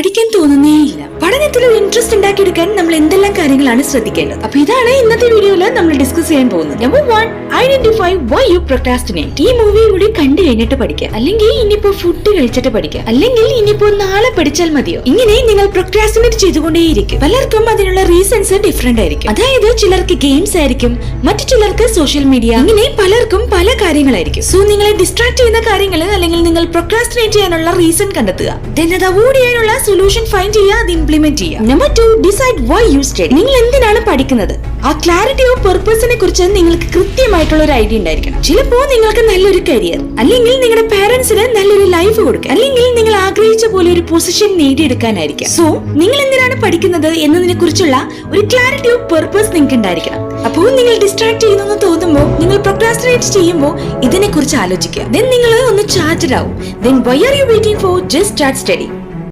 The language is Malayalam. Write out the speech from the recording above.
പഠിക്കാൻ തോന്നുന്നേയില്ല. പഠനത്തിൽ ഒരു ഇൻട്രസ്റ്റ് ഉണ്ടാക്കിയെടുക്കാൻ നമ്മൾ എന്തെല്ലാം കാര്യങ്ങളാണ് ശ്രദ്ധിക്കേണ്ടത്? അപ്പൊ ഇതാണ് ഇന്നത്തെ വീഡിയോയിൽ നമ്മൾ ഡിസ്കസ് ചെയ്യാൻ പോകുന്നത്. Number 1, identify why you procrastinate. ഈ മൂവി കൂടി കണ്ടു കഴിഞ്ഞിട്ട് പഠിക്കാം, അല്ലെങ്കിൽ ഇനിയിപ്പോ ഫുഡ് കഴിച്ചിട്ട് പഠിക്കാം, അല്ലെങ്കിൽ ഇനിയിപ്പോ നാളെ പഠിച്ചാൽ മതിയോ? ഇങ്ങനെ നിങ്ങൾ പ്രൊക്രാസ്റ്റിനേറ്റ് ചെയ്തുകൊണ്ടേയിരിക്കും. പലർക്കും അതിനുള്ള റീസൺസ് ഡിഫറെന്റ് ആയിരിക്കും. അതായത് ചിലർക്ക് ഗെയിംസ് ആയിരിക്കും, മറ്റു ചിലർക്ക് സോഷ്യൽ മീഡിയ, ഇങ്ങനെ പലർക്കും പല കാര്യങ്ങളായിരിക്കും. സോ നിങ്ങളെ ഡിസ്ട്രാക്ട് ചെയ്യുന്ന കാര്യങ്ങൾ അല്ലെങ്കിൽ നിങ്ങൾ പ്രൊക്രാസ്റ്റിനേറ്റ് ചെയ്യാനുള്ള റീസൺ കണ്ടെത്തുക. Then അത് അവോയ്ഡ് ചെയ്യാനുള്ള സൊല്യൂഷൻ ഫൈൻഡ് ചെയ്യുക, അത് ഇംപ്ലിമെന്റ് ചെയ്യുക. Number 2, decide why you study. നിങ്ങൾ എന്തിനാണ് പഠിക്കുന്നത്? ആ ക്ലാരിറ്റി ഓഫ് പർപ്പസിനെ കുറിച്ച് നിങ്ങൾക്ക് കൃത്യമായിട്ടുള്ള ഒരു ഐഡിയ ഉണ്ടായിരിക്കണം. ചിലപ്പോ നിങ്ങൾക്ക് നല്ലൊരു കരിയർ, അല്ലെങ്കിൽ നിങ്ങളുടെ പാരന്റ്സിന് നല്ലൊരു ലൈഫ് കൊടുക്കുക, അല്ലെങ്കിൽ നിങ്ങൾ ആഗ്രഹിച്ച പോലെ ഒരു പൊസിഷൻ നേടിയെടുക്കാനായിരിക്കാം. സോ നിങ്ങൾ എന്തിനാണ് പഠിക്കുന്നത് എന്നതിനെ കുറിച്ചുള്ള ഒരു ക്ലാരിറ്റി ഓഫ് പർപ്പസ് നിങ്ങൾക്ക് ഉണ്ടായിരിക്കണം. അപ്പോൾ നിങ്ങൾ ഡിസ്ട്രാക്ട് ചെയ്യുന്നു തോന്നുമ്പോൾ, നിങ്ങൾ പ്രൊക്രാസ്റ്റിനേറ്റ് ചെയ്യുമ്പോൾ ഇതിനെ കുറിച്ച് ആലോചിക്കുക. ദെൻ നിങ്ങൾ ഒന്ന് ചാർജ്ഡ് ആവും. Then why are you waiting for? Just start study.